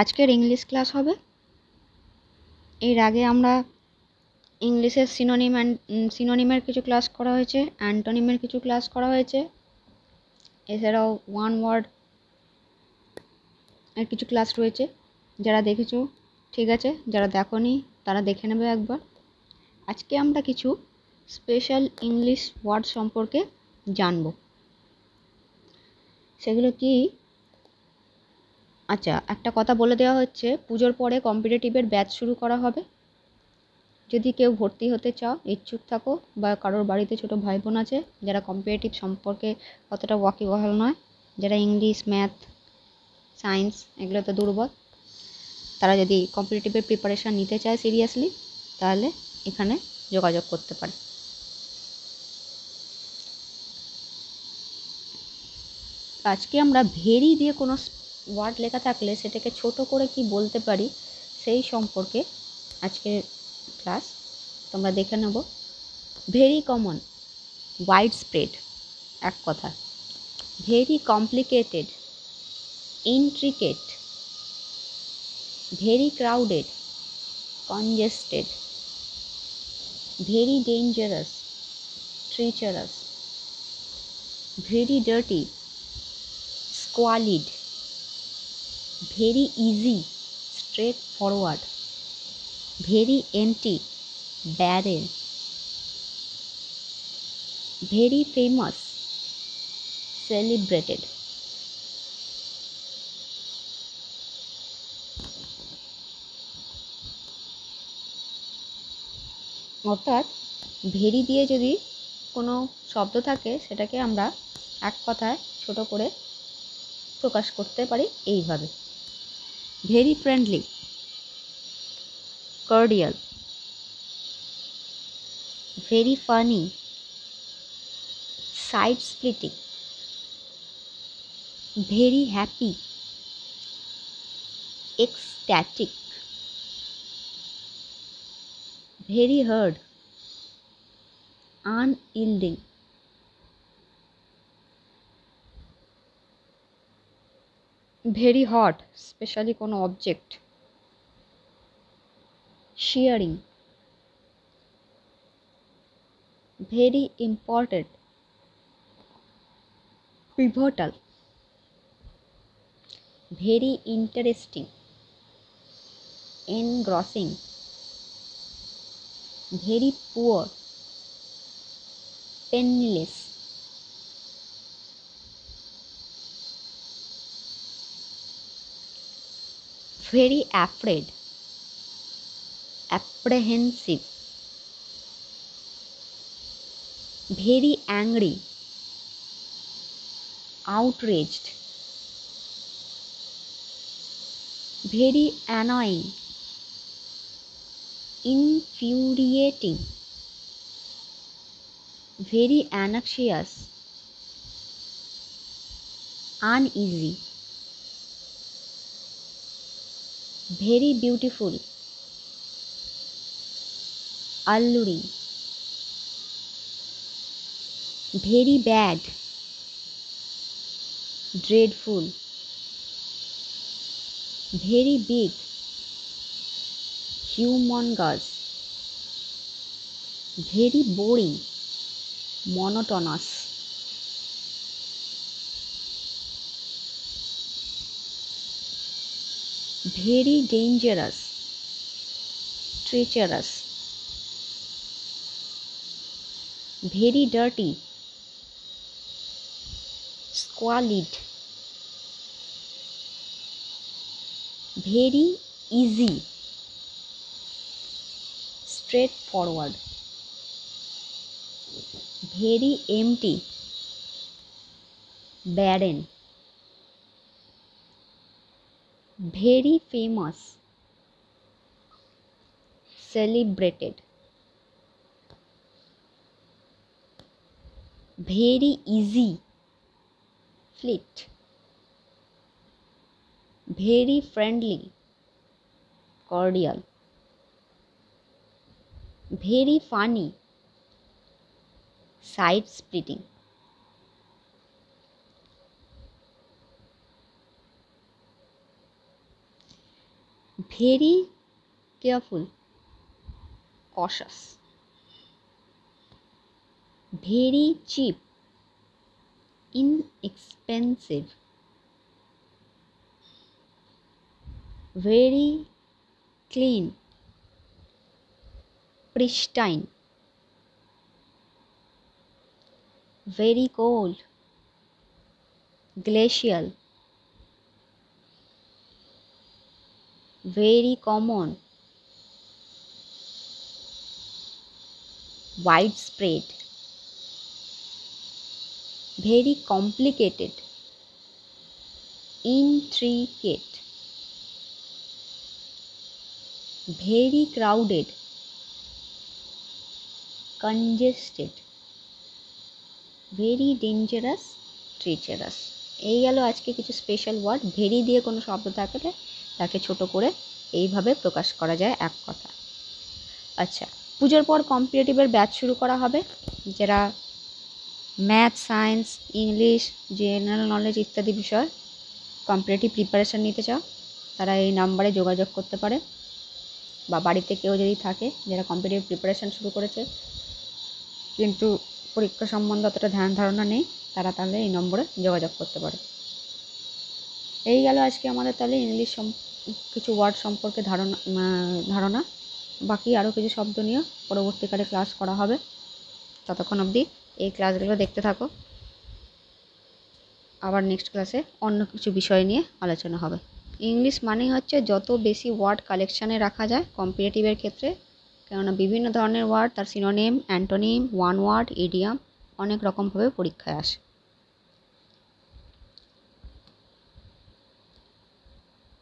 আজকের English class হবে। এর আগে আমরা ইংলিশের সিনোনিমের কিছু ক্লাস করা হয়েছে, অ্যান্টোনিমের কিছু ক্লাস করা হয়েছে, এছাড়াও ওয়ান ওয়ার্ড এর কিছু ক্লাস রয়েছে। যারা দেখেছো ঠিক আছে, যারা দেখোনি তারা দেখে নেবে একবার। আজকে আমরা কিছু স্পেশাল ইংলিশ ওয়ার্ড সম্পর্কে জানব। সেগুলো কি? আচ্ছা, একটা কথা বলে দেওয়া হচ্ছে, পুজোর পরে কম্পিটিটিভের ব্যাচ শুরু করা হবে। যদি কেউ ভর্তি হতে চাও, ইচ্ছুক থাকো, বা কারোর বাড়িতে ছোট ভাই বোন আছে যারা কম্পিটিটিভ সম্পর্কে অতটা ওয়াকিবহাল নয়, যারা ইংলিশ, ম্যাথ, সায়েন্স এগুলোতে দুর্বল, তারা যদি কম্পিটিটিভের প্রিপারেশান নিতে চায় সিরিয়াসলি, তাহলে এখানে যোগাযোগ করতে পারে। আজকে আমরা ভেরি দিয়ে কোনো ওয়ার্ড লেখা থাকলে সেটাকে ছোট করে কি বলতে পারি সেই সম্পর্কে আজকের ক্লাস তোমরা দেখে নেব। ভেরি কমন, ওয়াইড স্প্রেড এক কথা, very complicated, intricate, very crowded, congested, very dangerous, treacherous, very dirty, squalid, very easy, straight forward, very empty, barren, very famous, celebrated. অর্থাৎ ভেরি দিয়ে যদি কোনো শব্দ থাকে সেটাকে আমরা এক কথায় ছোট করে প্রকাশ করতে পারি এইভাবে: very friendly, cordial, very funny, side splitting, very happy, ecstatic, very hard, unyielding, very hot, specially কোনো object, shearing, very important, pivotal, very interesting, engrossing, very poor, penniless, very afraid, apprehensive, very angry, outraged, very annoying, infuriating, very anxious, uneasy, very beautiful, alluring, very bad, dreadful, very big, humongous, very boring, monotonous, very dangerous, treacherous, very dirty, squalid, very easy, straightforward, very empty, barren, very famous, celebrated, very easy, fleet, very friendly, cordial, very funny, side splitting. Very careful, cautious. Very cheap, inexpensive. Very clean, pristine. Very cold, glacial. Very common, widespread. Very complicated, intricate. Very crowded, congested. Very dangerous, treacherous. এই গেল আজকে কিছু special word. Very দিয়ে কোনো শব্দ থাকলে তাকে ছোট করে এইভাবে প্রকাশ করা যায় এক কথা। আচ্ছা, পুজোর পর কম্পিটিটিভের ব্যাচ শুরু করা হবে। যারা math, science, English, general knowledge ইত্যাদি বিষয় কম্পিটিটিভ প্রিপারেশান নিতে চাও, তারা এই নাম্বারে যোগাযোগ করতে পারে। বা বাড়িতে কেউ যদি থাকে যারা কম্পিটিটিভ প্রিপারেশান শুরু করেছে কিন্তু পরীক্ষা সম্বন্ধে অতটা ধ্যান ধারণা নেই, তারা তাহলে এই নম্বরে যোগাযোগ করতে পারে। এই গেল আজকে আমাদের তাহলে ইংলিশ কিছু ওয়ার্ড সম্পর্কে ধারণা। বাকি আরও কিছু শব্দ নিয়ে পরবর্তীকালে ক্লাস করা হবে। ততক্ষণ অবধি এই ক্লাসগুলো দেখতে থাকো। আবার নেক্সট ক্লাসে অন্য কিছু বিষয় নিয়ে আলোচনা হবে। ইংলিশ মানেই হচ্ছে যত বেশি ওয়ার্ড কালেকশানে রাখা যায় কম্পিটিটিভের ক্ষেত্রে, কেননা বিভিন্ন ধরনের ওয়ার্ড, তার synonym, antonym, one word, idiom অনেক রকমভাবে পরীক্ষায় আসে।